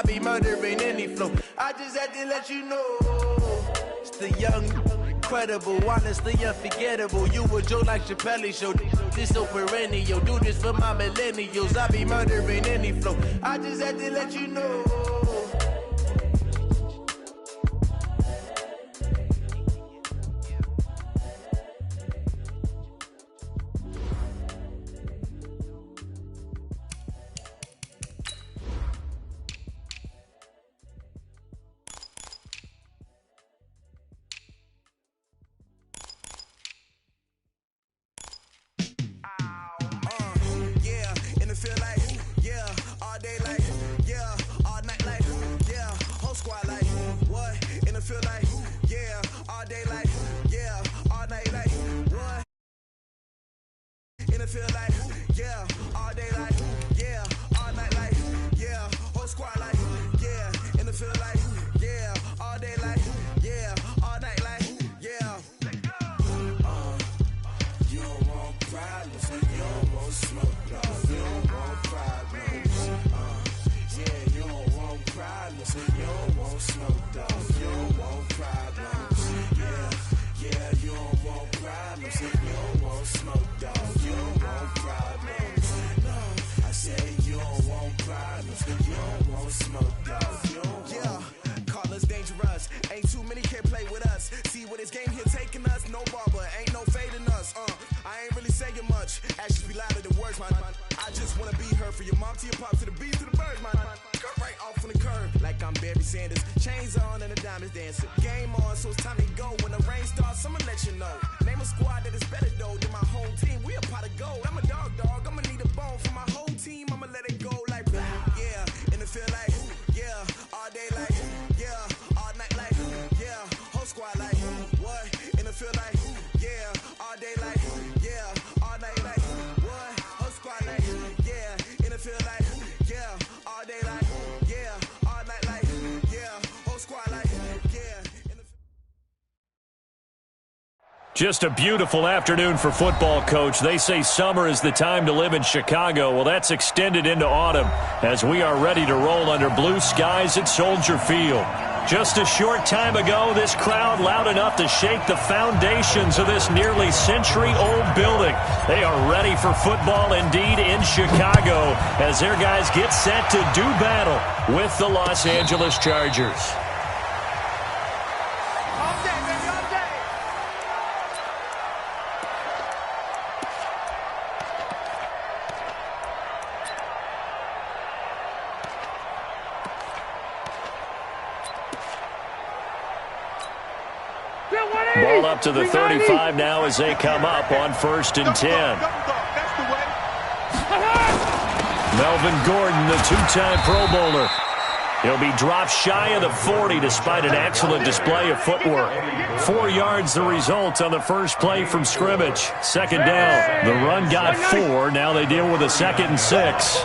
I be murdering any flow. I just had to let you know. It's the young, incredible, honestly unforgettable. You a joke like Chappelle Show. This so perennial. Do this for my millennials. I be murdering any flow. I just had to let you know. Just a beautiful afternoon for football, Coach. They say summer is the time to live in Chicago. Well, that's extended into autumn as we are ready to roll under blue skies at Soldier Field. Just a short time ago, this crowd loud enough to shake the foundations of this nearly century-old building. They are ready for football indeed in Chicago as their guys get set to do battle with the Los Angeles Chargers. Ball up to the 35 now as they come up on 1st and 10. Melvin Gordon, the two-time Pro Bowler. He'll be dropped shy of the 40 despite an excellent display of footwork. 4 yards the result on the first play from scrimmage. Second down. The run got 4. Now they deal with a 2nd and 6.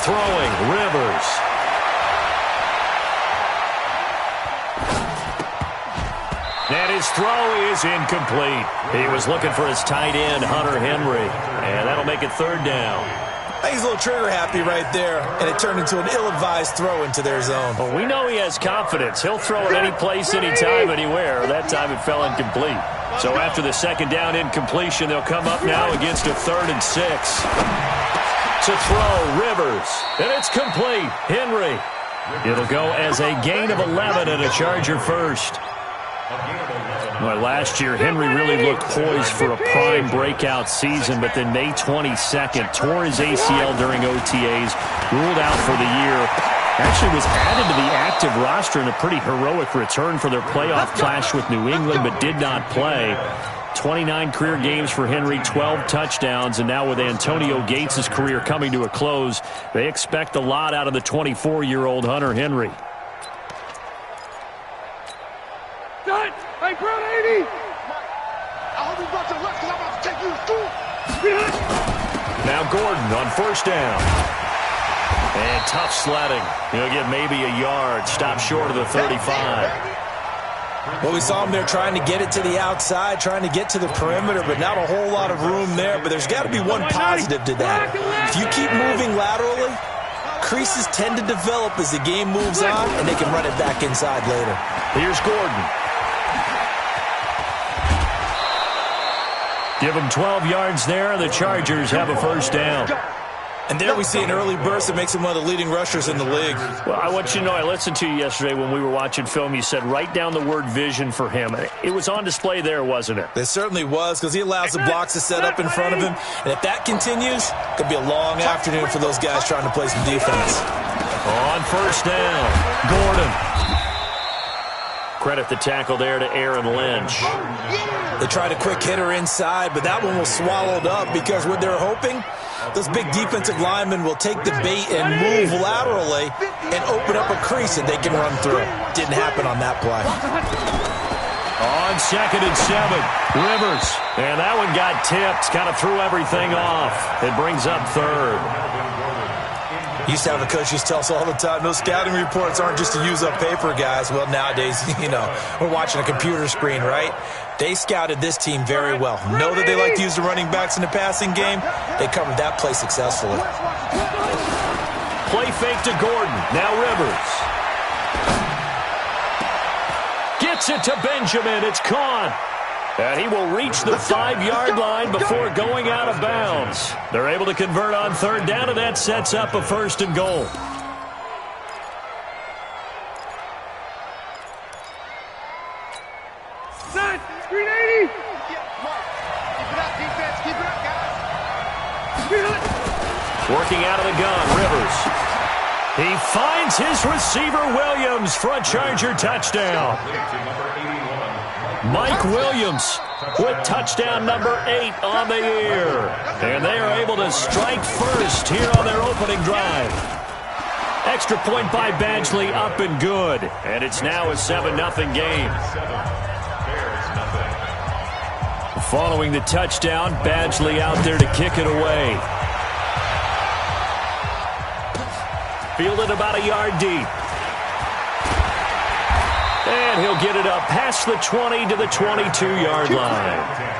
Throwing, Rivers. And his throw is incomplete. He was looking for his tight end, Hunter Henry. And that'll make it 3rd down. I think he's a little trigger happy right there, and it turned into an ill-advised throw into their zone. Well, we know he has confidence. He'll throw it any place, anytime, anywhere. That time it fell incomplete. So after the 2nd down incompletion, they'll come up now against a 3rd and 6. To throw, Rivers, and it's complete. Henry. It'll go as a gain of 11 and a Charger first. Well, last year, Henry really looked poised for a prime breakout season, but then May 22nd, tore his ACL during OTAs, ruled out for the year. Actually was added to the active roster in a pretty heroic return for their playoff clash with New England, but did not play. 29 career games for Henry, 12 touchdowns, and now with Antonio Gates' career coming to a close, they expect a lot out of the 24-year-old Hunter Henry. Hey, Brown 80! I hope you brought your left because I'm about to take you to school. Now Gordon on 1st down. And tough sledding. He'll get maybe a yard. Stop short of the 35. Well, we saw him there trying to get it to the outside, trying to get to the perimeter, but not a whole lot of room there. But there's got to be one positive to that. If you keep moving laterally, creases tend to develop as the game moves on, and they can run it back inside later. Here's Gordon. Give him 12 yards there, and the Chargers have a first down. And there we see an early burst that makes him one of the leading rushers in the league. Well, I want you to know, I listened to you yesterday when we were watching film. You said write down the word vision for him. It was on display there, wasn't it? It certainly was, because he allows the blocks to set up in front of him. And if that continues, it could be a long afternoon for those guys trying to play some defense. On first down, Gordon. Credit the tackle there to Aaron Lynch. They tried a quick hitter inside, but that one was swallowed up because what they're hoping, those big defensive linemen will take the bait and move laterally and open up a crease that they can run through. Didn't happen on that play. On 2nd and 7, Rivers. And that one got tipped, kind of threw everything off. It brings up 3rd. Used to have a coach used to tell us all the time, those scouting reports aren't just to use up paper, guys. Well, nowadays, we're watching a computer screen, right? They scouted this team very well. Know that they like to use the running backs in the passing game. They covered that play successfully. Play fake to Gordon. Now Rivers. Gets it to Benjamin. It's caught. And he will reach the 5-yard line before going out of bounds. They're able to convert on 3rd down, and that sets up a 1st and goal. Set. 380. Keep it up, defense. Keep it up, guys. Working out of the gun, Rivers. He finds his receiver, Williams, for a Charger touchdown. Mike Williams with touchdown number 8 on the year. And they are able to strike first here on their opening drive. Extra point by Badgley, up and good. And it's now a 7-0 game. Following the touchdown, Badgley out there to kick it away. Fielded about a yard deep. And he'll get it up past the 20 to the 22-yard line.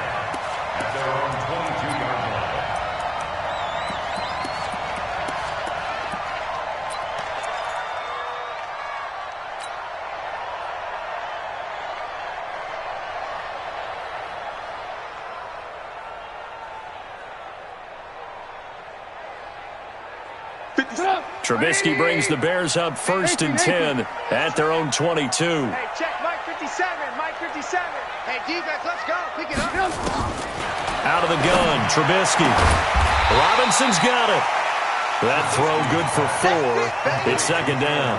Trubisky brings the Bears up 1st and 10 at their own 22. Hey, check Mike 57. Mike 57. Hey, defense, let's go. Pick it up. Out of the gun, Trubisky. Robinson's got it. That throw good for 4. It's 2nd down.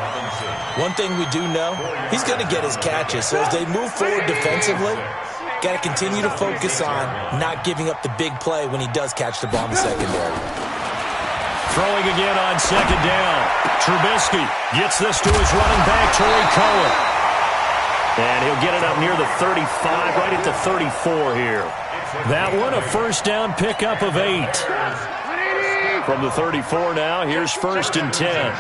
One thing we do know, he's going to get his catches. So as they move forward defensively, got to continue to focus on not giving up the big play when he does catch the ball in the secondary. Throwing again on 2nd down. Trubisky gets this to his running back, Tariq Cohen. And he'll get it up near the 35, right at the 34 here. That one, a 1st down pickup of 8. From the 34 now, here's 1st and 10.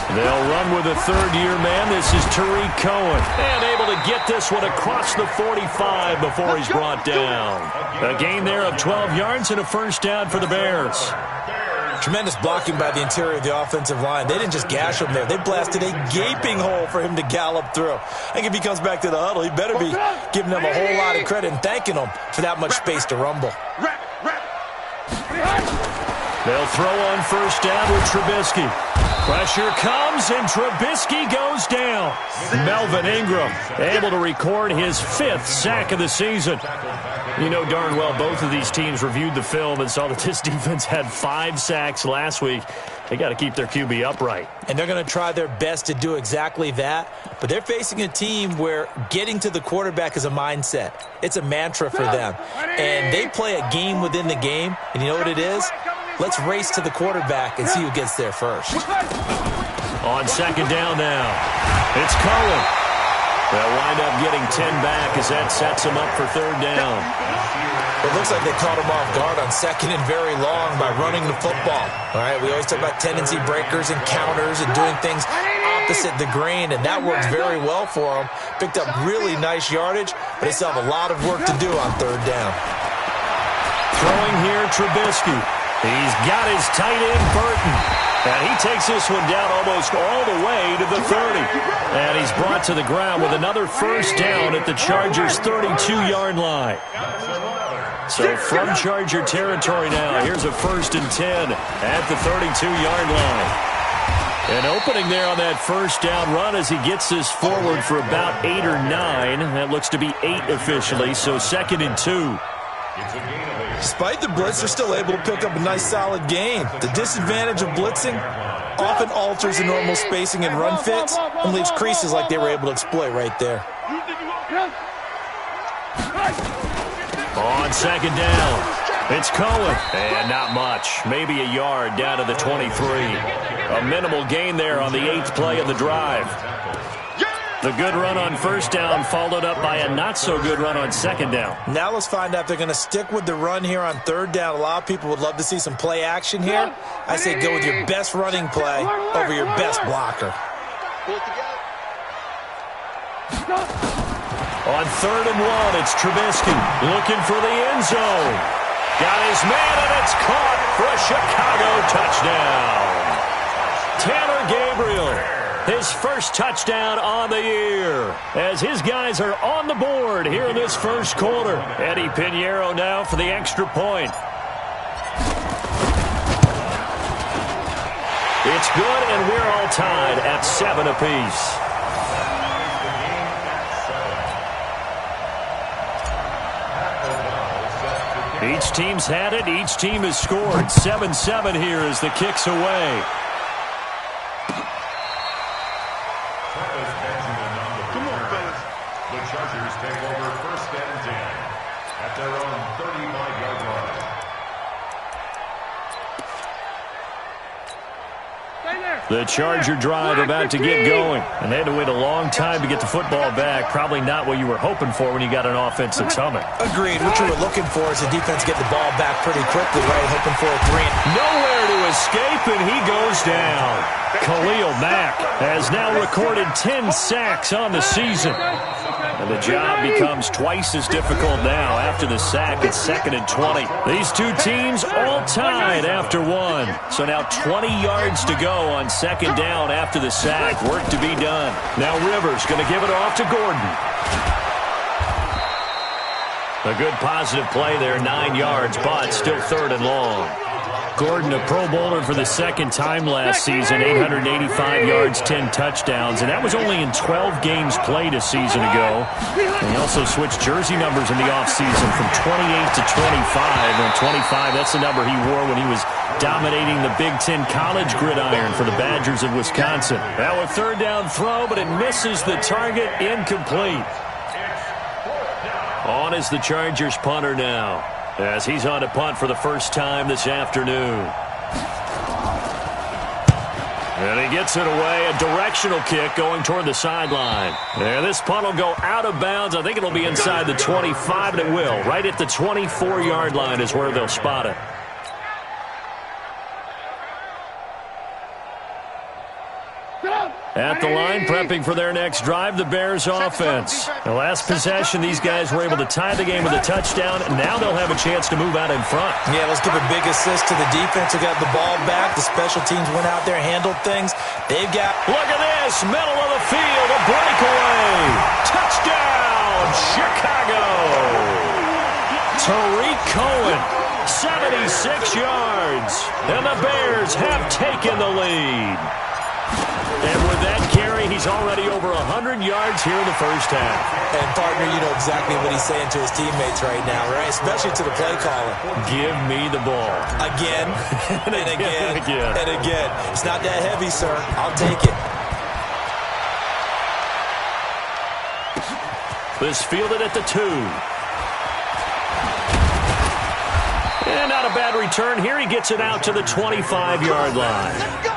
They'll run with a 3rd-year man. This is Tariq Cohen. And able to get this one across the 45 before he's brought down. A gain there of 12 yards and a 1st down for the Bears. Tremendous blocking by the interior of the offensive line. They didn't just gash him there. They blasted a gaping hole for him to gallop through. I think if he comes back to the huddle, he better be giving them a whole lot of credit and thanking them for that much space to rumble. They'll throw on 1st down with Trubisky. Pressure comes, and Trubisky goes down. Melvin Ingram able to record his 5th sack of the season. You know darn well both of these teams reviewed the film and saw that this defense had 5 sacks last week. They got to keep their QB upright. And they're going to try their best to do exactly that. But they're facing a team where getting to the quarterback is a mindset. It's a mantra for them. And they play a game within the game. And you know what it is? Let's race to the quarterback and see who gets there first. On 2nd down now, it's Cohen. They'll wind up getting 10 back as that sets them up for third down. It looks like they caught him off guard on second and very long by running the football. All right, we always talk about tendency breakers and counters and doing things opposite the grain, and that worked very well for them. Picked up really nice yardage, but they still have a lot of work to do on third down. Throwing here, Trubisky. He's got his tight end, Burton. And he takes this one down almost all the way to the 30. And he's brought to the ground with another first down at the Chargers' 32-yard line. So from Charger territory now, here's a 1st and 10 at the 32-yard line. An opening there on that first down run as he gets this forward for about 8 or 9. That looks to be 8 officially, so 2nd and 2. Despite the blitz, they're still able to pick up a nice solid gain. The disadvantage of blitzing often alters the normal spacing and run fits and leaves creases like they were able to exploit right there. On 2nd down, it's Cohen. And not much. Maybe a yard down to the 23. A minimal gain there on the 8th play of the drive. The good run on first down followed up by a not-so-good run on 2nd down. Now let's find out if they're going to stick with the run here on third down. A lot of people would love to see some play action here. I say go with your best running play over your best blocker. On 3rd and 1, it's Trubisky looking for the end zone. Got his man, and it's caught for a Chicago touchdown. Taylor Gabriel. His first touchdown on the year as his guys are on the board here in this first quarter. Eddie Pinheiro now for the extra point. It's good, and we're all tied at 7 apiece. Each team's had it. Each team has scored. 7-7 here as the kick's away. The Charger drive about to get going. And they had to wait a long time to get the football back. Probably not what you were hoping for when you got an offense that's humming. Agreed. What you were looking for is the defense get the ball back pretty quickly, right? Hoping for a 3. Nowhere to escape, and he goes down. Khalil Mack has now recorded 10 sacks on the season. And the job becomes twice as difficult now after the sack at 2nd and 20. These two teams all tied after 1. So now 20 yards to go on 2nd down after the sack. Work to be done. Now Rivers going to give it off to Gordon. A good positive play there, 9 yards, but still 3rd and long. Gordon, a Pro Bowler for the 2nd time last season, 885 yards, 10 touchdowns, and that was only in 12 games played a season ago. And he also switched jersey numbers in the offseason from 28 to 25, and 25, that's the number he wore when he was dominating the Big Ten college gridiron for the Badgers of Wisconsin. Now a 3rd down throw, but it misses the target, incomplete. On is the Chargers punter now, as he's on to punt for the first time this afternoon. And he gets it away, a directional kick going toward the sideline. And this punt will go out of bounds. I think it'll be inside the 25, and it will. Right at the 24-yard line is where they'll spot it. At the line, prepping for their next drive, the Bears offense. The last possession, these guys were able to tie the game with a touchdown. Now they'll have a chance to move out in front. Yeah, let's give a big assist to the defense who got the ball back. The special teams went out there, handled things. They've got... Look at this, middle of the field, a breakaway. Touchdown, Chicago. Tariq Cohen, 76 yards. And the Bears have taken the lead. And with that carry, he's already over 100 yards here in the first half. And, partner, you know exactly what he's saying to his teammates right now, right? Especially to the play caller. Give me the ball. Again, and again, and again. It's not that heavy, sir. I'll take it. This fielded at the 2. And not a bad return. Here he gets it out to the 25-yard line. Let's go.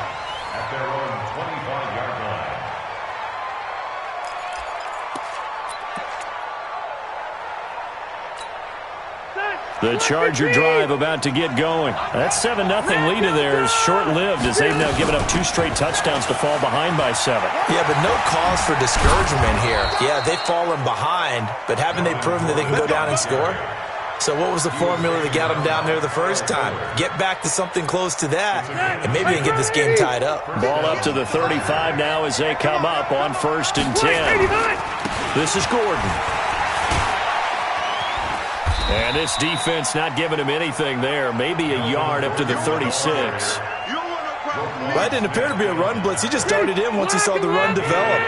The Charger drive about to get going. That 7-0 lead of theirs is short-lived as they've now given up 2 straight touchdowns to fall behind by 7. Yeah, but no cause for discouragement here. Yeah, they've fallen behind, but haven't they proven that they can go down and score? So what was the formula that got them down there the first time? Get back to something close to that, and maybe they can get this game tied up. Ball up to the 35 now as they come up on 1st and 10. This is Gordon. And this defense not giving him anything there. Maybe a yard up to the 36. That didn't appear to be a run blitz. He just darted in once he saw the run develop.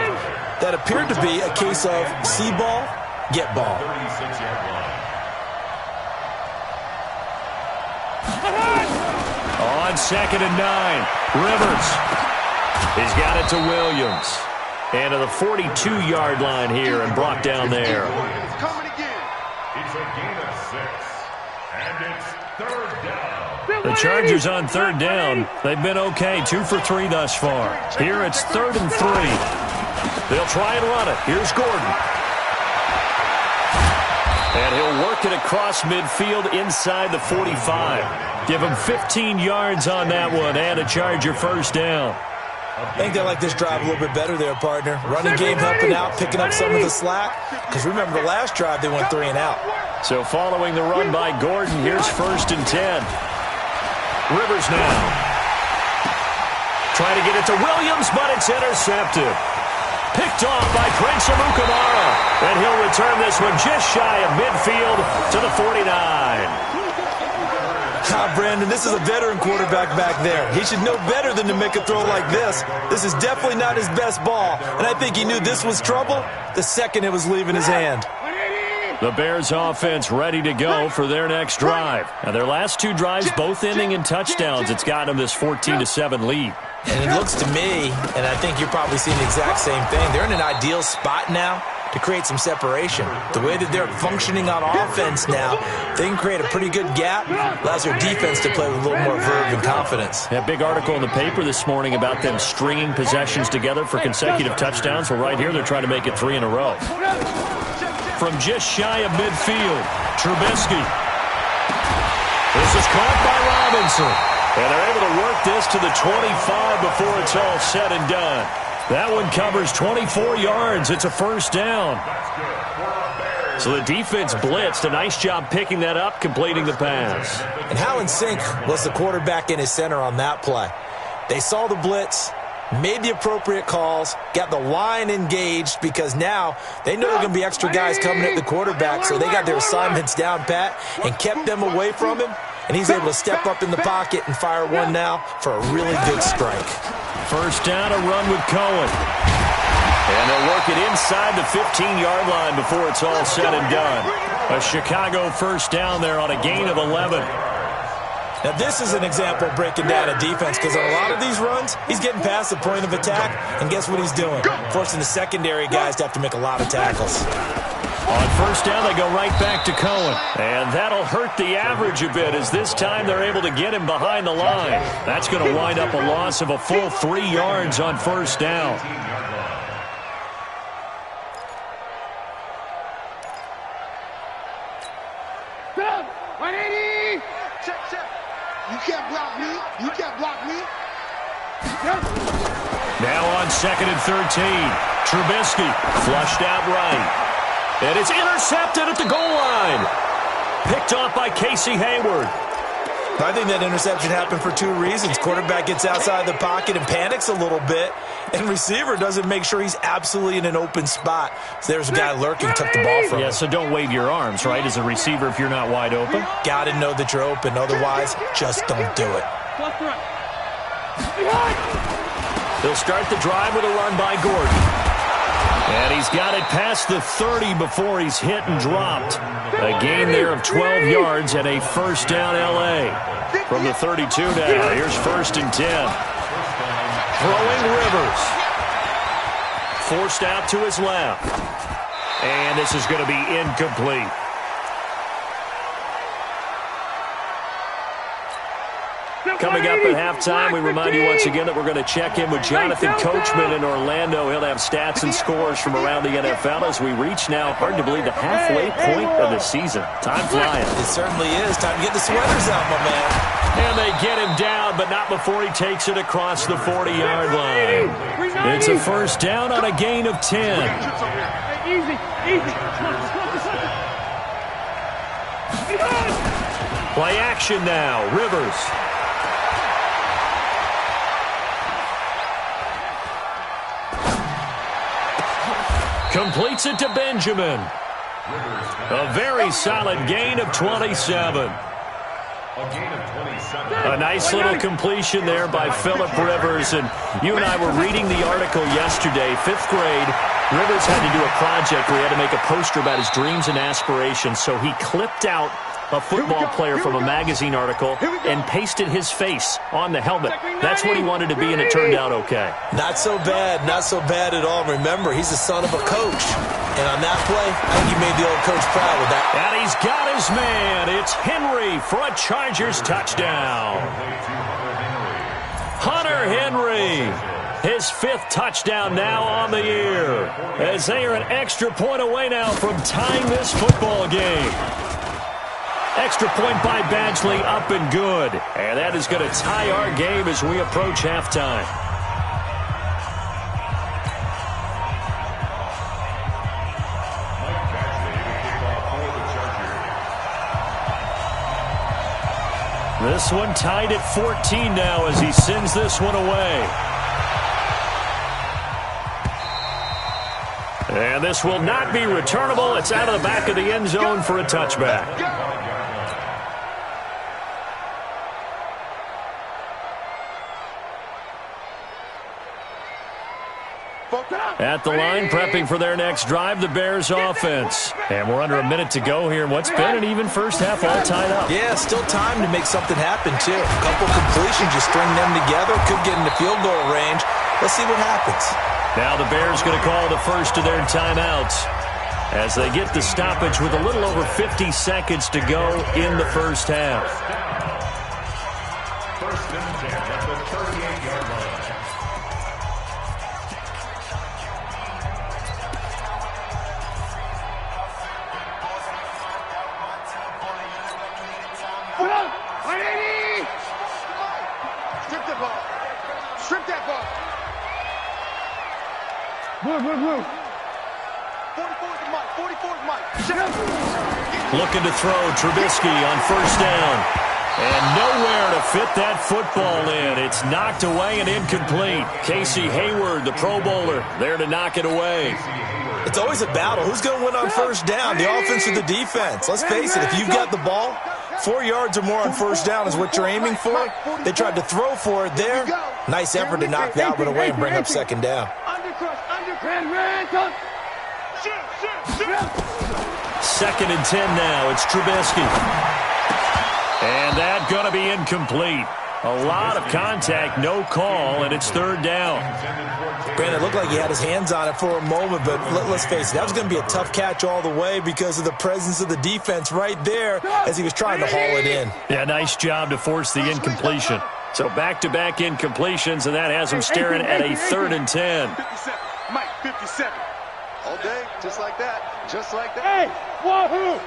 That appeared to be a case of see ball, get ball. On 2nd and 9, Rivers. He's got it to Williams. And to the 42-yard line here and brought down there. It's a gain of 6, and it's 3rd down. The Chargers on 3rd down. They've been okay, 2 for 3 thus far. Here it's 3rd and 3. They'll try and run it. Here's Gordon. And he'll work it across midfield inside the 45. Give him 15 yards on that one and a Charger 1st down. I think they like this drive a little bit better there, partner. Running game helping out, picking up some of the slack. Because remember, the last drive, they went 3 and out. So following the run by Gordon, here's 1st and 10. Rivers now. Trying to get it to Williams, but it's intercepted. Picked off by Prince Amukamara. And he'll return this one just shy of midfield to the 49. Brandon, this is a veteran quarterback back there. He should know better than to make a throw like this. This is definitely not his best ball, and I think he knew this was trouble the second it was leaving his hand. The Bears offense ready to go for their next drive. Now, their last 2 drives, both ending in touchdowns. It's got them this 14-7 lead. And it looks to me, and I think you're probably seeing the exact same thing, they're in an ideal spot now to create some separation. The way that they're functioning on offense now, they can create a pretty good gap. Allows their defense to play with a little more verve and confidence. A big article in the paper this morning about them stringing possessions together for consecutive touchdowns. Well, right here, they're trying to make it 3 in a row. From just shy of midfield, Trubisky. This is caught by Robinson. And they're able to work this to the 25 before it's all said and done. That one covers 24 yards. It's a 1st down. So the defense blitzed. A nice job picking that up, completing the pass. And how in sync was the quarterback and his center on that play? They saw the blitz, made the appropriate calls, got the line engaged because now they know there are going to be extra guys coming at the quarterback, so they got their assignments down pat and kept them away from him. And he's able to step up in the pocket and fire one now for a really good strike. 1st down, a run with Cohen. And they'll work it inside the 15-yard line before it's all said and done. A Chicago 1st down there on a gain of 11. Now, this is an example of breaking down a defense because on a lot of these runs, he's getting past the point of attack, and guess what he's doing? Forcing the secondary guys to have to make a lot of tackles. On 1st down, they go right back to Cohen. And that'll hurt the average a bit as this time they're able to get him behind the line. That's going to wind up a loss of a full 3 yards on 1st down. Stop! 180! Check. You can't block me. You can't block me. Now on 2nd and 13. Trubisky flushed out right. And it's intercepted at the goal line. Picked off by Casey Hayward. I think that interception happened for 2 reasons. Quarterback gets outside the pocket and panics a little bit, and receiver doesn't make sure he's absolutely in an open spot. So there's a guy lurking, took the ball from him. Yeah, so don't wave your arms, right, as a receiver if you're not wide open? Got to know that you're open. Otherwise, just don't do it. They'll start the drive with a run by Gordon. And he's got it past the 30 before he's hit and dropped. A gain there of 12 yards and a 1st down L.A. From the 32 now, here's 1st and 10. Throwing Rivers. Forced out to his left. And this is going to be incomplete. Coming up at halftime, we remind you once again that we're going to check in with Jonathan Coachman in Orlando. He'll have stats and scores from around the NFL as we reach now, hard to believe, the halfway point of the season. Time flying. It certainly is. Time to get the sweaters out, my man. And they get him down, but not before he takes it across the 40-yard line. It's a first down on a gain of 10. Easy. Play action now. Rivers. Completes it to Benjamin. A very solid gain of 27. A nice little completion there by Phillip Rivers. And you and I were reading the article yesterday, 5th grade. Rivers had to do a project where he had to make a poster about his dreams and aspirations. So he clipped out a football player from a magazine article and pasted his face on the helmet. That's what he wanted to be, and it turned out okay. Not so bad at all. Remember, he's the son of a coach. And on that play, I think he made the old coach proud with that. And he's got his man. It's Henry for a Chargers touchdown. Hunter Henry, his 5th touchdown now on the year, as they are an extra point away now from tying this football game. Extra point by Badgley, up and good. And that is going to tie our game as we approach halftime. This one tied at 14 now as he sends this one away. And this will not be returnable. It's out of the back of the end zone for a touchback. At the line, prepping for their next drive, the Bears offense. And we're under a minute to go here in what's been an even first half, all tied up. Yeah, still time to make something happen, too. A couple completions, you string them together, could get into field goal range. Let's see what happens. Now the Bears going to call the first of their timeouts as they get the stoppage with a little over 50 seconds to go in the first half. First and 10 at the 38-yard line. Strip that ball. Blue. 44's the mic. 44's mic. Looking to throw Trubisky on first down. And nowhere to fit that football in. It's knocked away and incomplete. Casey Hayward, the Pro Bowler, there to knock it away. It's always a battle. Who's going to win on first down, the offense or the defense? Let's face it, if you've got the ball, 4 yards or more on first down is what you're aiming for. They tried to throw for it there. Nice effort to knock that one away and bring up second down. Second and 10 now. It's Trubisky. And that going to be incomplete. A lot of contact, no call, and it's third down. Brandon, it looked like he had his hands on it for a moment, but let's face it, that was going to be a tough catch all the way because of the presence of the defense right there as he was trying to haul it in. Yeah, nice job to force the incompletion. So back-to-back incompletions, and that has him staring at a third and 10. 57. Mike, 57. All day, just like that. Just like that. Hey, wahoo!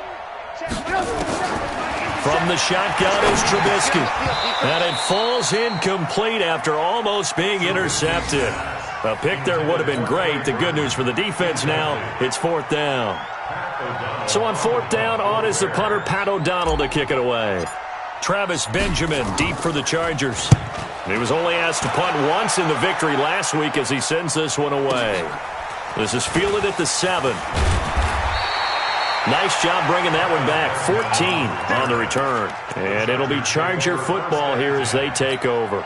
From the shotgun is Trubisky. And it falls incomplete after almost being intercepted. A pick there would have been great. The good news for the defense now, it's fourth down. So on fourth down, on is the punter, Pat O'Donnell, to kick it away. Travis Benjamin deep for the Chargers. He was only asked to punt once in the victory last week as he sends this one away. This is fielded at the 7. Nice job bringing that one back. 14 on the return. And it'll be Charger football here as they take over.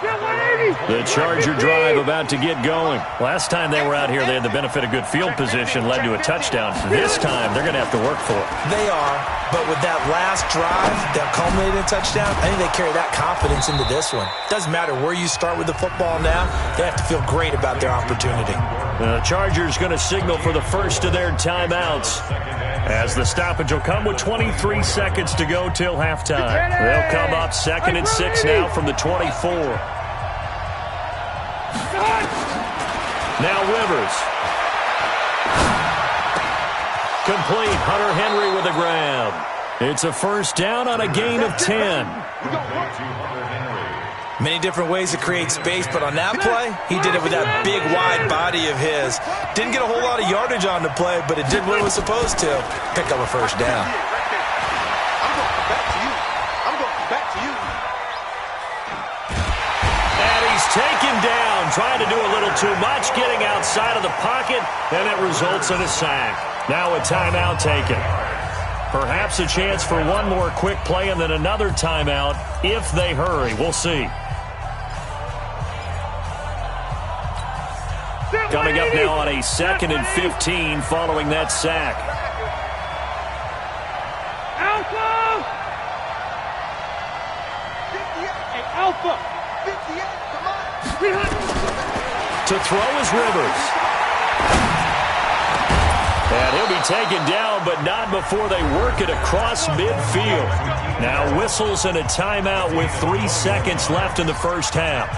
The Charger drive about to get going. Last time they were out here, they had the benefit of good field position, led to a touchdown. This time, they're going to have to work for it. They are, but with that last drive that culminated in a touchdown, I think they carry that confidence into this one. Doesn't matter where you start with the football now, they have to feel great about their opportunity. The Chargers going to signal for the first of their timeouts, as the stoppage will come with 23 seconds to go till halftime. They'll come up 2nd and 6 now from the 24. Now Rivers. Complete. Hunter Henry with a grab. It's a first down on a gain of 10. Many different ways to create space, but on that play, he did it with that big, wide body of his. Didn't get a whole lot of yardage on the play, but it did what it was supposed to. Pick up a first down. And he's taken down, trying to do a little too much, getting outside of the pocket, and it results in a sack. Now a timeout taken. Perhaps a chance for one more quick play and then another timeout if they hurry. We'll see. Coming up now on a 2nd and 15 following that sack. Alpha! 58, Alpha! 58, come on! To throw is Rivers. And he'll be taken down, but not before they work it across midfield. Now whistles and a timeout with 3 seconds left in the first half.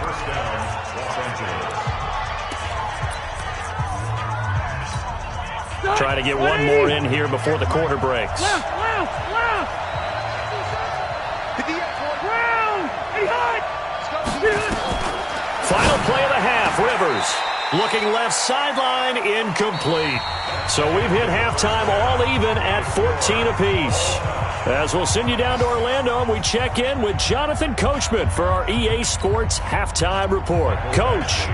Trying to get one more in here before the quarter breaks. Left! Final play of the half, Rivers. Looking left sideline, incomplete. So we've hit halftime all even at 14 apiece. As we'll send you down to Orlando, and we check in with Jonathan Coachman for our EA Sports Halftime Report. Coach.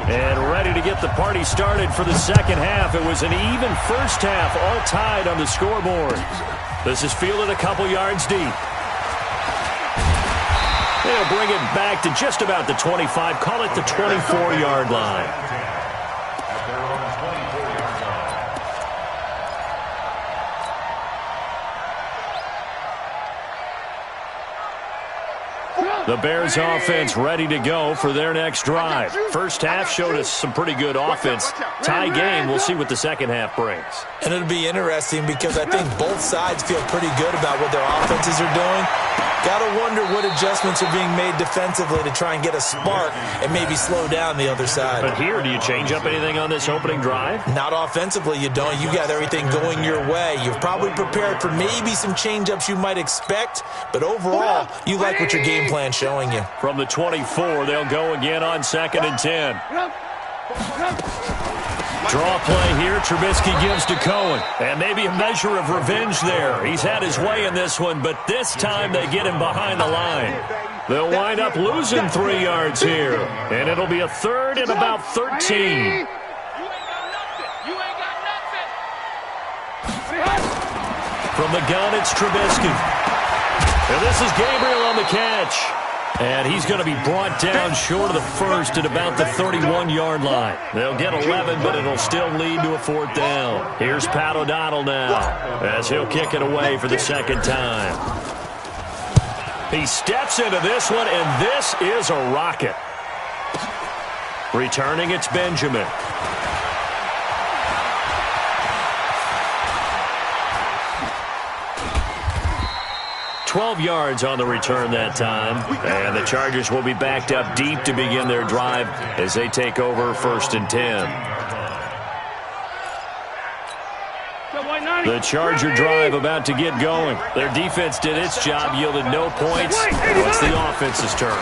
And ready to get the party started for the second half. It was an even first half, all tied on the scoreboard. This is fielded a couple yards deep. They'll bring it back to just about the 25, call it the 24-yard line. The Bears offense ready to go for their next drive. First half showed us some pretty good offense. Tie game, we'll see what the second half brings. And it'll be interesting because I think both sides feel pretty good about what their offenses are doing. Got to wonder what adjustments are being made defensively to try and get a spark and maybe slow down the other side. But here, do you change up anything on this opening drive? Not offensively, you don't. You got everything going your way. You've probably prepared for maybe some change-ups you might expect, but overall, you like what your game plan's showing you. From the 24, they'll go again on 2nd and 10. Draw play here. Trubisky gives to Cohen. And maybe a measure of revenge there. He's had his way in this one, but this time they get him behind the line. They'll wind up losing 3 yards here. And it'll be a 3rd and about 13. From the gun, it's Trubisky. And this is Gabriel on the catch. And he's going to be brought down short of the first at about the 31-yard line. They'll get 11, but it'll still lead to a 4th down. Here's Pat O'Donnell now as he'll kick it away for the second time. He steps into this one, and this is a rocket. Returning, it's Benjamin. 12 yards on the return that time. And the Chargers will be backed up deep to begin their drive as they take over 1st and 10. The Charger drive about to get going. Their defense did its job, yielded no points. Now it's the offense's turn.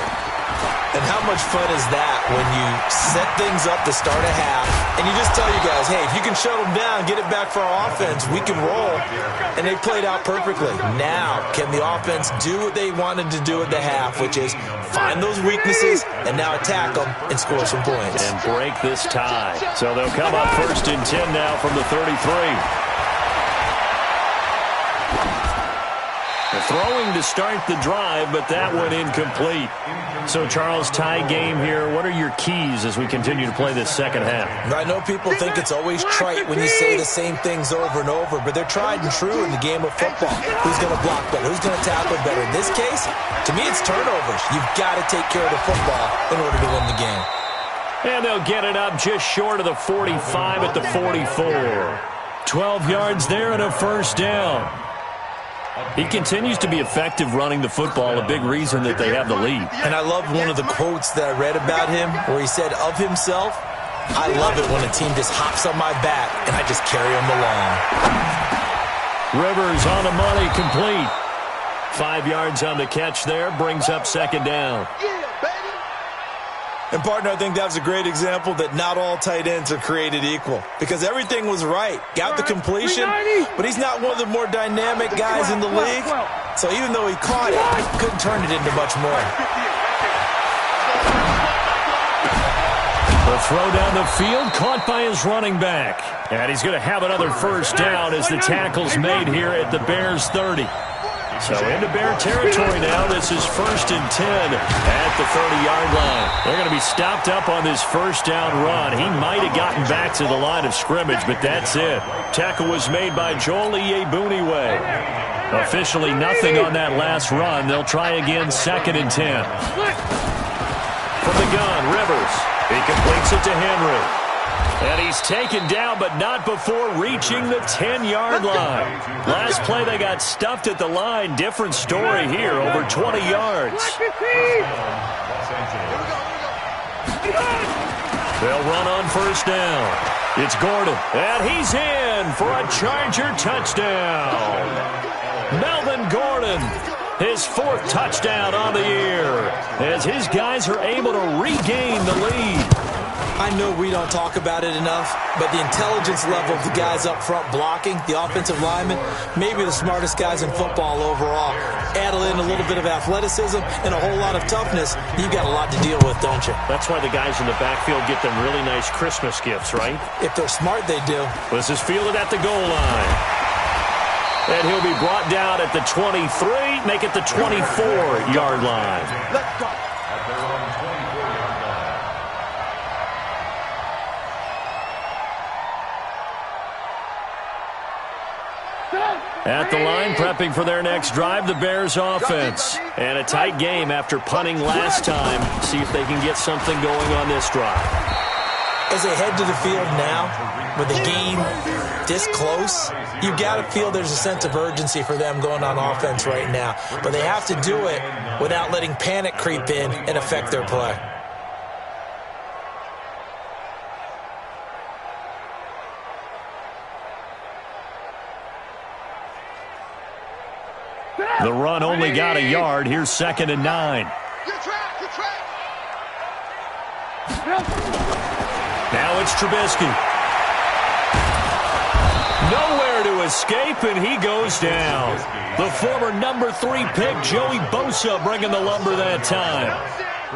And how much fun is that when you set things up to start a half and you just tell you guys, hey, if you can shut them down, get it back for our offense, we can roll. And they played out perfectly. Now, can the offense do what they wanted to do at the half, which is find those weaknesses and now attack them and score some points. And break this tie. So they'll come up 1st and 10 now from the 33. Throwing to start the drive, but that one incomplete. So, Charles, tie game here. What are your keys as we continue to play this second half? I know people think it's always trite when you say the same things over and over, but they're tried and true in the game of football. Who's going to block better? Who's going to tackle better? In this case, to me, it's turnovers. You've got to take care of the football in order to win the game. And they'll get it up just short of the 45 at the 44. 12 yards there and a first down. He continues to be effective running the football, a big reason that they have the lead. And I love one of the quotes that I read about him where he said of himself, "I love it when a team just hops on my back and I just carry them along." Rivers on the money, complete. 5 yards on the catch there, brings up second down. And, partner, I think that's a great example that not all tight ends are created equal because everything was right. Got the completion, but he's not one of the more dynamic guys in the league. So even though he caught it, he couldn't turn it into much more. The throw down the field, caught by his running back. And he's going to have another first down as the tackle's made here at the Bears' 30. So into Bear territory now. This is 1st and 10 at the 30-yard line. They're going to be stopped up on this first down run. He might have gotten back to the line of scrimmage, but that's it. Tackle was made by Joel Iyebuniwe. Officially nothing on that last run. They'll try again 2nd and 10. From the gun, Rivers. He completes it to Henry. And he's taken down, but not before reaching the 10-yard line. Last play, they got stuffed at the line. Different story here, over 20 yards. They'll run on first down. It's Gordon, and he's in for a Charger touchdown. Melvin Gordon, his 4th touchdown on the year, as his guys are able to regain the lead. I know we don't talk about it enough, but the intelligence level of the guys up front blocking, the offensive linemen, maybe the smartest guys in football overall. Add in a little bit of athleticism and a whole lot of toughness, you've got a lot to deal with, don't you? That's why the guys in the backfield get them really nice Christmas gifts, right? If they're smart, they do. This is fielded at the goal line. And he'll be brought down at the 23, make it the 24-yard line. Let's go. At the line, prepping for their next drive, the Bears offense. And a tight game after punting last time. See if they can get something going on this drive. As they head to the field now, with the game this close, you've got to feel there's a sense of urgency for them going on offense right now. But they have to do it without letting panic creep in and affect their play. The run only got a yard. Here's 2nd and 9. Now it's Trubisky. Nowhere to escape, and he goes down. The former number 3 pick, Joey Bosa, bringing the lumber that time.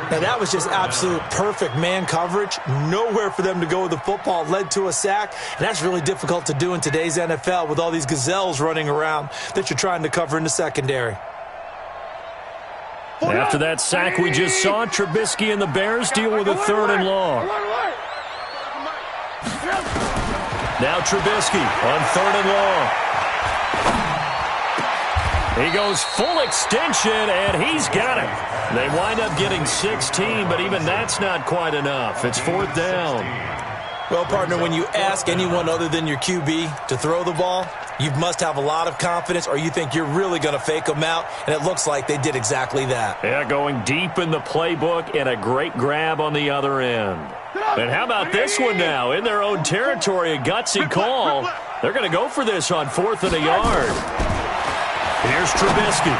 Now, that was just absolute perfect man coverage. Nowhere for them to go with the football. Led to a sack, and that's really difficult to do in today's NFL with all these gazelles running around that you're trying to cover in the secondary. After that sack we just saw, Trubisky and the Bears deal with a 3rd and long. Now Trubisky on 3rd and long. He goes full extension, and he's got it. They wind up getting 16, but even that's not quite enough. It's 4th down. Well, partner, when you ask anyone other than your QB to throw the ball, you must have a lot of confidence, or you think you're really going to fake them out, and it looks like they did exactly that. Yeah, going deep in the playbook and a great grab on the other end. And how about this one now? In their own territory, a gutsy call. They're going to go for this on 4th and a yard. Here's Trubisky.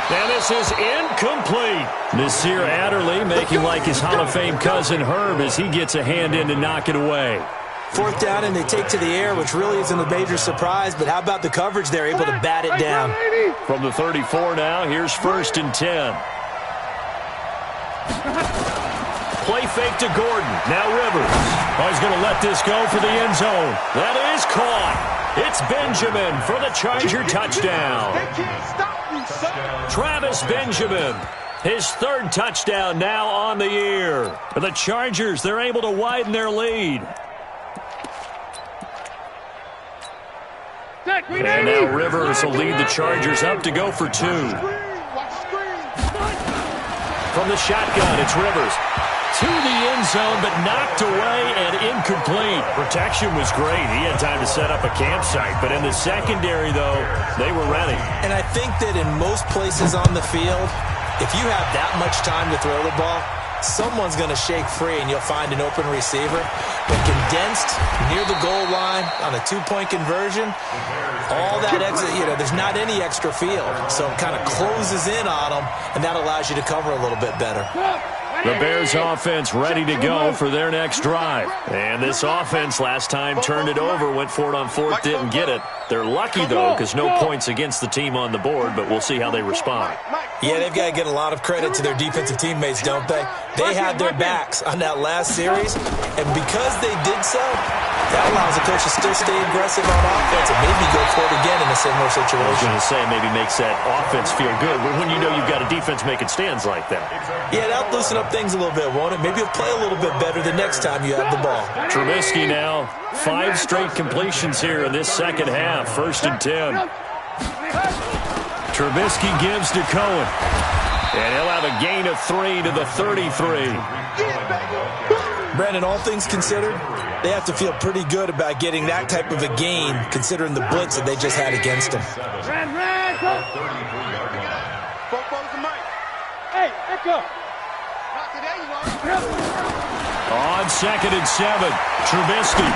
And this is incomplete. Nasir Adderley making like his Hall of Fame cousin Herb as he gets a hand in to knock it away. 4th down, and they take to the air, which really isn't a major surprise, but how about the coverage? They're able to bat it down. From the 34 now, here's 1st and 10. Play fake to Gordon. Now Rivers. Oh, he's going to let this go for the end zone. That is caught. It's Benjamin for the Charger touchdown. Travis Benjamin, his 3rd touchdown now on the year. For the Chargers, they're able to widen their lead. And now Rivers will lead the Chargers up to go for 2. From the shotgun, it's Rivers. to the end zone, but knocked away and incomplete. Protection was great. He had time to set up a campsite, but in the secondary, though, they were ready. And I think that in most places on the field, if you have that much time to throw the ball, someone's going to shake free and you'll find an open receiver. But condensed near the goal line on a two-point conversion, all that exit, there's not any extra field. So it kind of closes in on them, and that allows you to cover a little bit better. The Bears offense ready to go for their next drive. And this offense last time turned it over, went for it on fourth, didn't get it. They're lucky, though, because no points against the team on the board, but we'll see how they respond. Yeah, they've got to get a lot of credit to their defensive teammates, don't they? They had their backs on that last series, and because they did so, that allows the coach to still stay aggressive on offense and maybe go for it again in a similar situation. I was going to say maybe makes that offense feel good when you know you've got a defense making stands like that. Yeah, that'll loosen up things a little bit, won't it? Maybe you'll play a little bit better the next time you have the ball. Trubisky now, 5 straight completions here in this second half. 1st and 10. Trubisky gives to Cohen. And he'll have a gain of 3 to the 33. Brandon, all things considered, they have to feel pretty good about getting that type of a gain considering the blitz that they just had against them. Hey, Echo. Not today, you are. On 2nd and 7, Trubisky.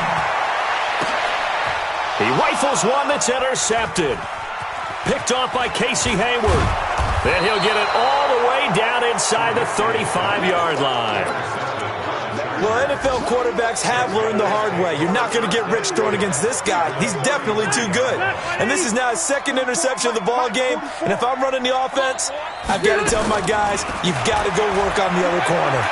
He rifles one that's intercepted. Picked off by Casey Hayward. Then he'll get it all the way down inside the 35-yard line. Well, NFL quarterbacks have learned the hard way. You're not going to get rich throwing against this guy. He's definitely too good. And this is now his 2nd interception of the ball game. And if I'm running the offense, I've got to tell my guys, you've got to go work on the other corner.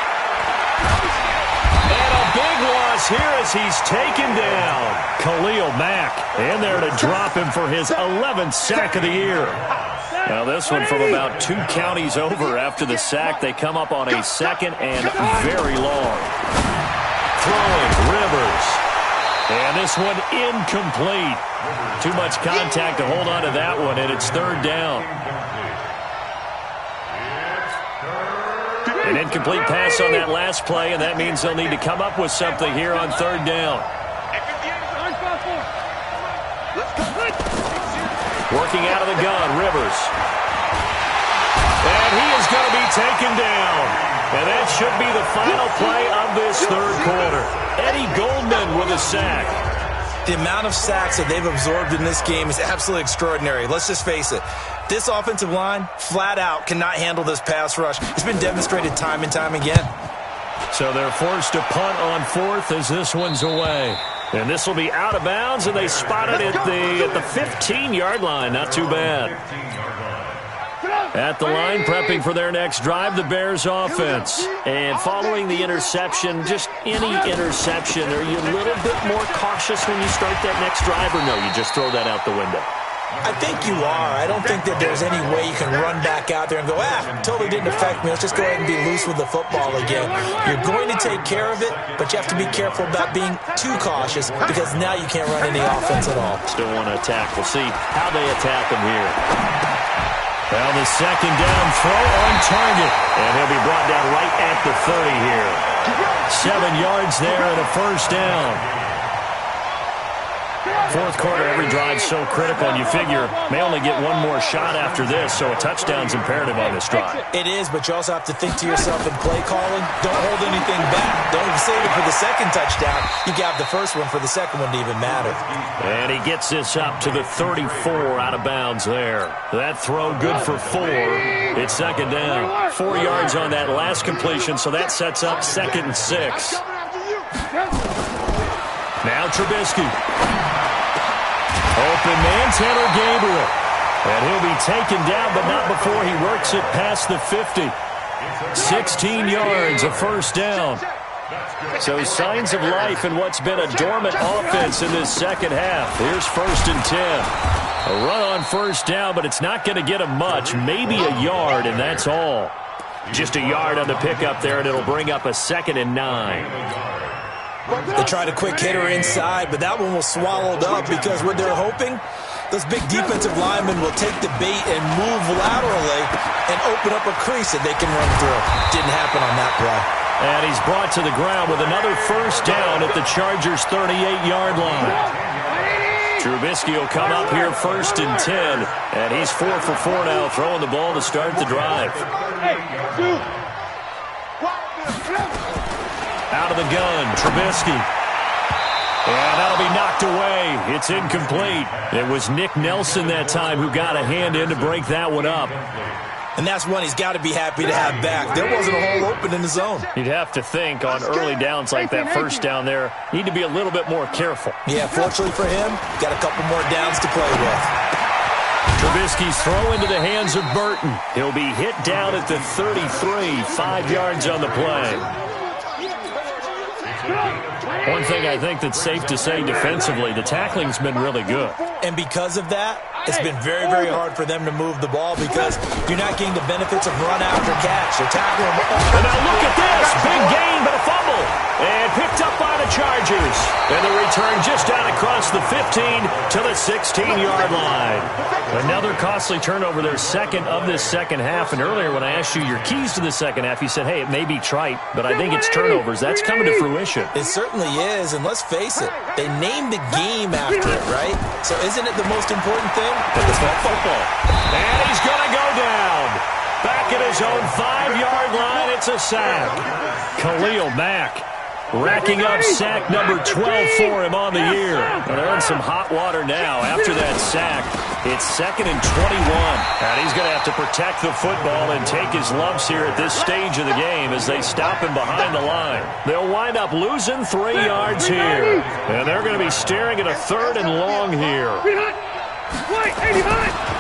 And a big loss here as he's taken down. Khalil Mack in there to drop him for his 11th sack of the year. Now this one from about 2 counties over after the sack. They come up on a 2nd and very long. Throwing Rivers. And this one incomplete. Too much contact to hold on to that one, and it's 3rd down. An incomplete pass on that last play, and that means they'll need to come up with something here on 3rd down. Working out of the gun, Rivers. And he is going to be taken down. And that should be the final play of this 3rd quarter. Eddie Goldman with a sack. The amount of sacks that they've absorbed in this game is absolutely extraordinary. Let's just face it. This offensive line, flat out, cannot handle this pass rush. It's been demonstrated time and time again. So they're forced to punt on 4th as this one's away. And this will be out of bounds, and they spot it at the 15-yard line. Not too bad. At the line, prepping for their next drive, the Bears offense. And following the interception, just any interception, are you a little bit more cautious when you start that next drive, or no, you just throw that out the window? I think you are. I don't think that there's any way you can run back out there and go, totally didn't affect me. Let's just go ahead and be loose with the football again. You're going to take care of it, but you have to be careful about being too cautious because now you can't run any offense at all. Still want to attack. We'll see how they attack them here. Well, the 2nd down throw on target, and he'll be brought down right at the 30 here. 7 yards there and a 1st down. 4th quarter, every drive so critical, and you figure may only get one more shot after this, so a touchdown's imperative on this drive. It is, but you also have to think to yourself in play calling, don't hold anything back. Don't even save it for the 2nd touchdown. You got the 1st one for the 2nd one to even matter. And he gets this up to the 34 out of bounds there. That throw good for 4. It's 2nd down. 4 yards on that last completion, so that sets up 2nd and 6. Now Trubisky. Open man, Tanner Gabriel. And he'll be taken down, but not before he works it past the 50. 16 yards, a 1st down. So signs of life in what's been a dormant offense in this 2nd half. Here's 1st and 10. A run on 1st down, but it's not going to get him much. Maybe a yard, and that's all. Just a yard on the pickup there, and it'll bring up a 2nd and 9. They tried a quick hitter inside, but that one was swallowed up because what they're hoping, those big defensive linemen will take the bait and move laterally and open up a crease that they can run through. Didn't happen on that play. And he's brought to the ground with another first down at the Chargers' 38-yard line. Trubisky will come up here 1st and 10, and he's 4 for 4 now, throwing the ball to start the drive. Out of the gun, Trubisky. And that'll be knocked away. It's incomplete. It was Nick Nelson that time who got a hand in to break that one up. And that's one he's got to be happy to have back. There wasn't a hole open in the zone. You'd have to think on early downs like that first down there, need to be a little bit more careful. Yeah, fortunately for him, got a couple more downs to play with. Trubisky's throw into the hands of Burton. He'll be hit down at the 33, 5 yards on the play. One thing I think that's safe to say defensively, the tackling's been really good. And because of that, it's been very, very hard for them to move the ball because you're not getting the benefits of run after catch. They're tackling them. And now look at this. Big gain, but a fumble. And picked up by the Chargers. And the return just down across the 15 to the 16-yard line. Another costly turnover, their second of this second half. And earlier when I asked you your keys to the second half, you said, hey, it may be trite, but I think it's turnovers. That's coming to fruition. It certainly is, and let's face it, they named the game after it, right? So isn't it the most important thing? It's football. And he's going to go down. Back at his own 5-yard line, it's a sack. Khalil Mack racking up sack number 12 for him on the year. And they're in some hot water now after that sack. It's 2nd and 21. And he's going to have to protect the football and take his lumps here at this stage of the game as they stop him behind the line. They'll wind up losing 3 yards here. And they're going to be staring at a 3rd and long here.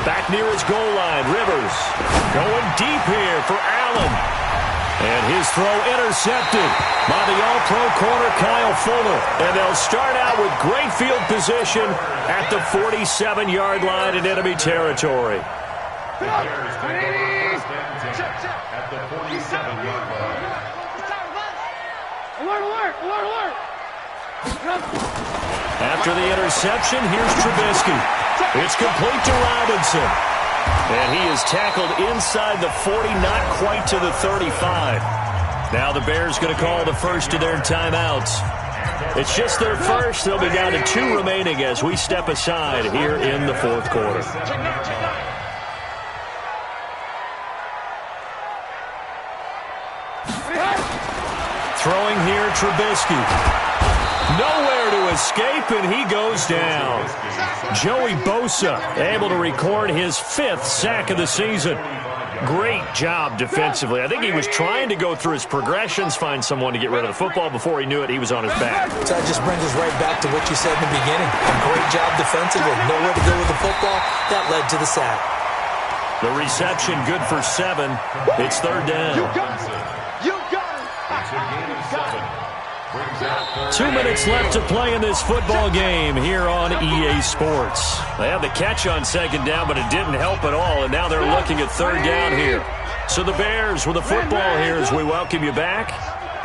Back near his goal line, Rivers going deep here for Allen. And his throw intercepted by the all-pro corner Kyle Fuller. And they'll start out with great field position at the 47-yard line in enemy territory. At the 47-yard line. Alert! After the interception, here's Trubisky. It's complete to Robinson. And he is tackled inside the 40, not quite to the 35. Now the Bears going to call the first of their timeouts. It's just their first. They'll be down to 2 remaining as we step aside here in the 4th quarter. Throwing here, Trubisky. Nowhere to escape, and he goes down. Joey Bosa able to record his 5th sack of the season. Great job defensively. I think he was trying to go through his progressions, find someone to get rid of the football. Before he knew it, he was on his back. So that just brings us right back to what you said in the beginning. A great job defensively. Nowhere to go with the football. That led to the sack. The reception good for 7. It's 3rd down. You got it. It's a gain of 7. 2 minutes left to play in this football game here on EA Sports. They had the catch on 2nd down, but it didn't help at all, and now they're looking at 3rd down here. So the Bears with the football here as we welcome you back.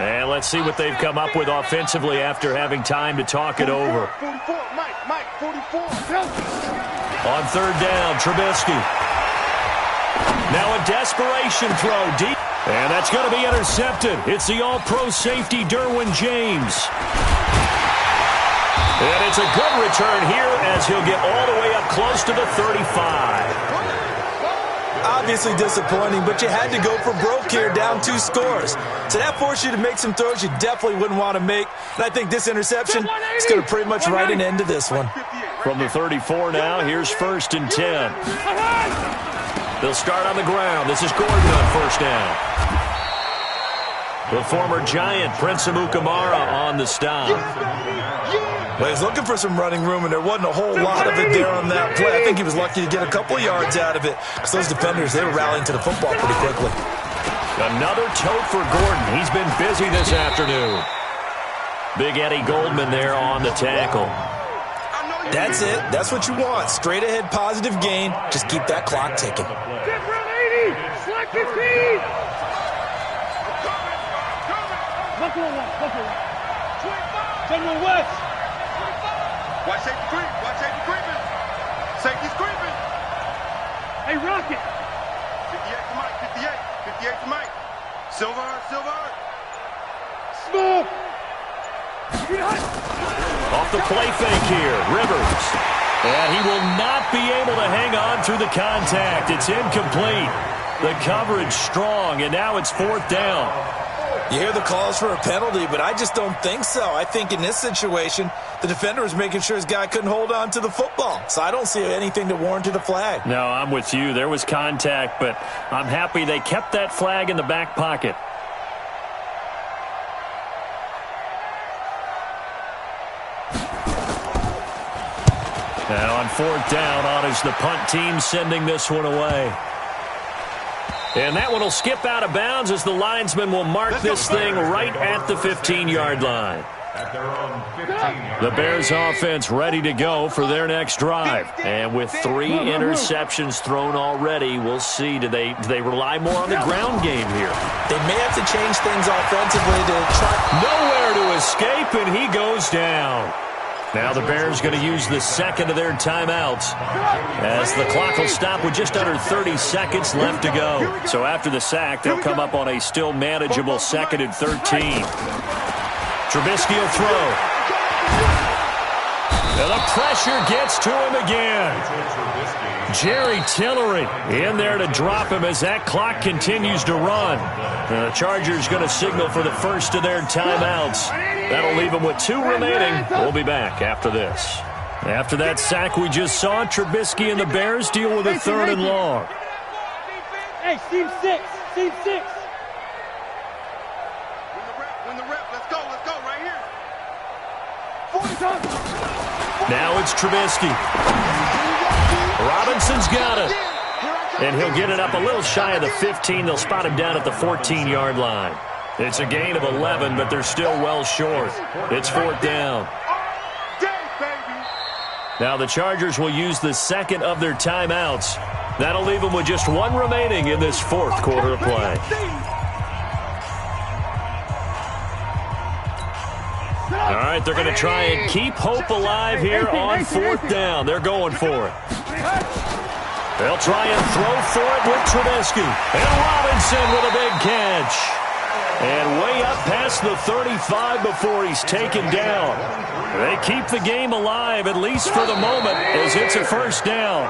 And let's see what they've come up with offensively after having time to talk it over. 44, Mike, 44. On 3rd down, Trubisky. Now a desperation throw deep. And that's going to be intercepted. It's the all-pro safety, Derwin James. And it's a good return here as he'll get all the way up close to the 35. Obviously disappointing, but you had to go for broke here, down 2 scores. So that forced you to make some throws you definitely wouldn't want to make. And I think this interception is going to pretty much write an end to this one. From the 34 now, here's 1st and 10. They'll start on the ground. This is Gordon on 1st down. The former Giant, Prince Amukamara, on the stop. Well, he's looking for some running room, and there wasn't a whole lot of it there on that play. I think he was lucky to get a couple of yards out of it. So those defenders, they were rallying to the football pretty quickly. Another tote for Gordon. He's been busy this afternoon. Big Eddie Goldman there on the tackle. That's it. That's what you want. Straight ahead, positive gain. Just keep that clock ticking. Get run 80. Slack 15. Buckle one. Send one west. Watch safety creep. Watch safety creeping. Safety's creeping. Hey, Rocket. 58 to Mike. 58 to Mike. Silver. Off the play fake here, Rivers. And he will not be able to hang on through the contact. It's incomplete. The coverage strong, and now it's 4th down. You hear the calls for a penalty, but I just don't think so. I think in this situation, the defender was making sure his guy couldn't hold on to the football. So I don't see anything to warrant a flag. No, I'm with you. There was contact, but I'm happy they kept that flag in the back pocket. Now on 4th down, on is the punt team sending this one away. And that one will skip out of bounds as the linesman will mark this thing right at the 15-yard line. At their own 15-yard. The Bears offense ready to go for their next drive. And with 3 interceptions thrown already, we'll see. Do they rely more on the ground game here? They may have to change things offensively to try. Nowhere to escape, and he goes down. Now the Bears going to use the second of their timeouts as the clock will stop with just under 30 seconds left to go. So after the sack, they'll come up on a still manageable 2nd and 13. Trubisky will throw. And the pressure gets to him again. Jerry Tillery in there to drop him as that clock continues to run. And the Chargers going to signal for the first of their timeouts. That'll leave them with 2 remaining. We'll be back after this. After that sack we just saw, Trubisky and the Bears deal with a 3rd and long. Hey, Team 6. Team 6. Win the rep. Let's go right here. 40 times. Now it's Trubisky. Robinson's got it. And he'll get it up a little shy of the 15. They'll spot him down at the 14-yard line. It's a gain of 11, but they're still well short. It's 4th down. Now the Chargers will use the second of their timeouts. That'll leave them with just 1 remaining in this 4th quarter of play. All right, they're going to try and keep hope alive here on 4th down. They're going for it. They'll try and throw for it with Trubisky. And Robinson with a big catch. And way up past the 35 before he's taken down. They keep the game alive, at least for the moment, as it's a 1st down.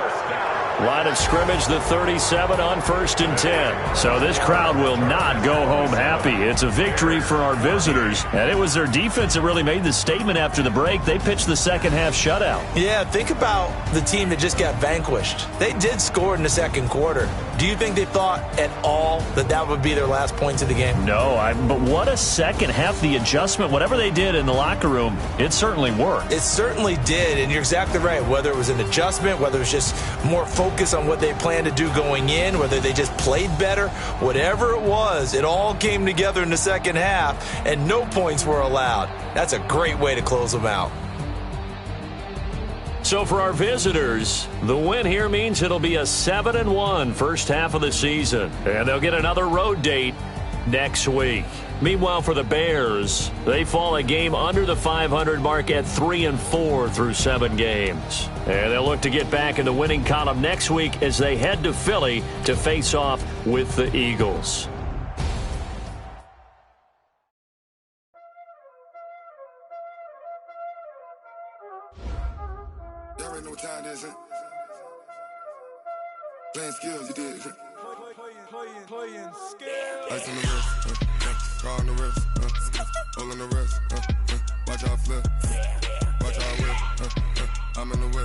Line of scrimmage, the 37 on 1st and 10. So this crowd will not go home happy. It's a victory for our visitors. And it was their defense that really made the statement after the break. They pitched the second-half shutout. Yeah, think about the team that just got vanquished. They did score in the 2nd quarter. Do you think they thought at all that that would be their last points of the game? No, but what a second half. The adjustment, whatever they did in the locker room, it certainly worked. It certainly did, and you're exactly right. Whether it was an adjustment, whether it was just more focus on what they planned to do going in, whether they just played better, whatever it was, it all came together in the 2nd half, and no points were allowed. That's a great way to close them out. So for our visitors, the win here means it'll be a 7-1 first half of the season. And they'll get another road date next week. Meanwhile, for the Bears, they fall a game under the 500 mark at 3-4 through 7 games. And they'll look to get back in the winning column next week as they head to Philly to face off with the Eagles. Y'all already know what time it is, huh? Playing skills, you did. Playing skills. Ice on the wrist, car on the wrist, hole on the wrist, watch out flip, watch out whip, I'm in the whip.